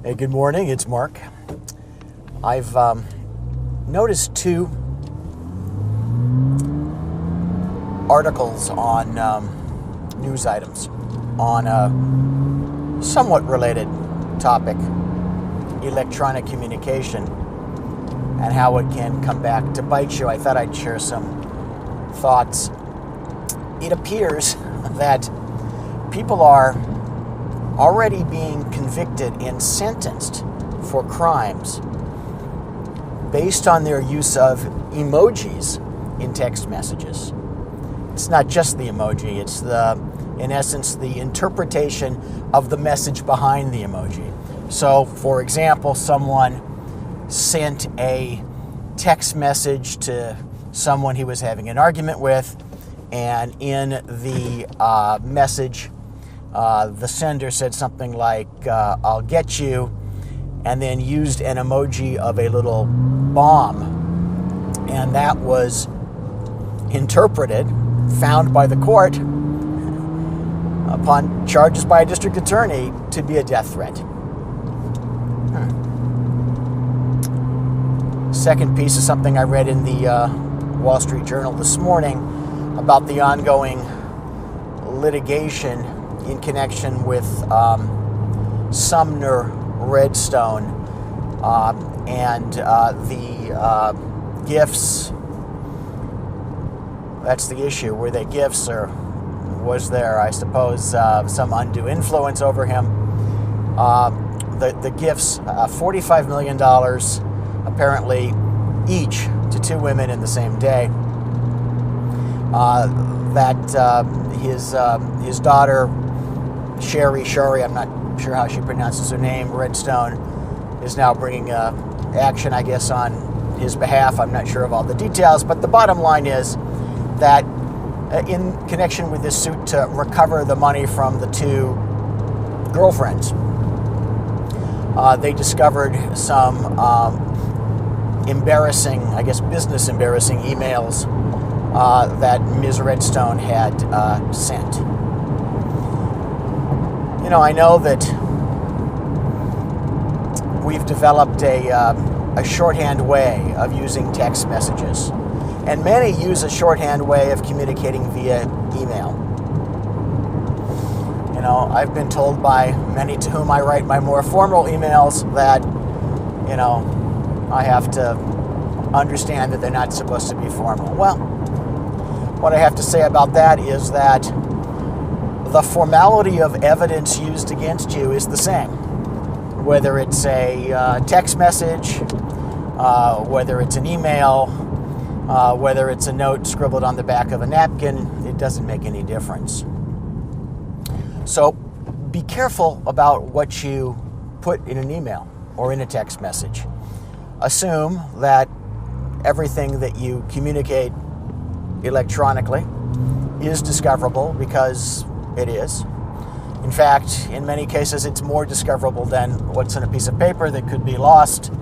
Hey, good morning. It's Mark. I've noticed two articles on news items on a somewhat related topic, electronic communication, and how it can come back to bite you. I thought I'd share some thoughts. It appears that people are already being convicted and sentenced for crimes based on their use of emojis in text messages. It's not just the emoji, it's in essence, the interpretation of the message behind the emoji. So, for example, someone sent a text message to someone he was having an argument with, and in the message, the sender said something like, I'll get you, and then used an emoji of a little bomb. And that was interpreted, found by the court, upon charges by a district attorney, to be a death threat. Second piece is something I read in the Wall Street Journal this morning about the ongoing litigation in connection with Sumner Redstone and the gifts. That's the issue. Were they gifts, or was there, I suppose, some undue influence over him? The gifts, $45 million, apparently each to two women in the same day. His daughter, Shari, I'm not sure how she pronounces her name, Redstone, is now bringing action, I guess, on his behalf. I'm not sure of all the details, but the bottom line is that in connection with this suit to recover the money from the two girlfriends, they discovered some embarrassing, I guess business embarrassing emails that Ms. Redstone had sent. You know, I know that we've developed a shorthand way of using text messages, and many use a shorthand way of communicating via email. You know, I've been told by many to whom I write my more formal emails that, you know, I have to understand that they're not supposed to be formal. Well, what I have to say about that is that the formality of evidence used against you is the same. Whether it's a text message, whether it's an email, whether it's a note scribbled on the back of a napkin, it doesn't make any difference. So be careful about what you put in an email or in a text message. Assume that everything that you communicate electronically is discoverable, because it is. In fact, in many cases, it's more discoverable than what's in a piece of paper that could be lost.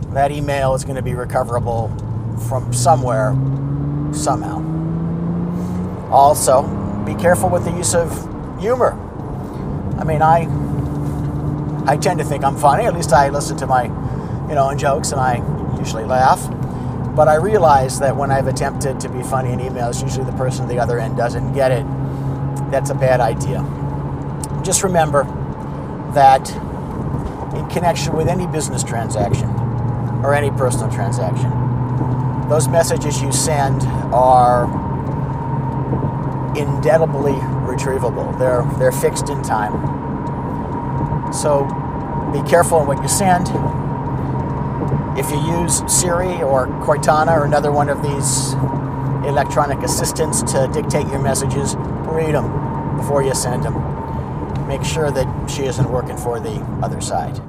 That email is going to be recoverable from somewhere, somehow. Also, be careful with the use of humor. I mean, I tend to think I'm funny. At least I listen to my, own jokes, and I usually laugh. But I realize that when I've attempted to be funny in emails, usually the person at the other end doesn't get it. That's a bad idea. Just remember that in connection with any business transaction or any personal transaction, those messages you send are indelibly retrievable. They're fixed in time. So be careful in what you send. If you use Siri or Cortana or another one of these electronic assistants to dictate your messages, read them before you send them. Make sure that she isn't working for the other side.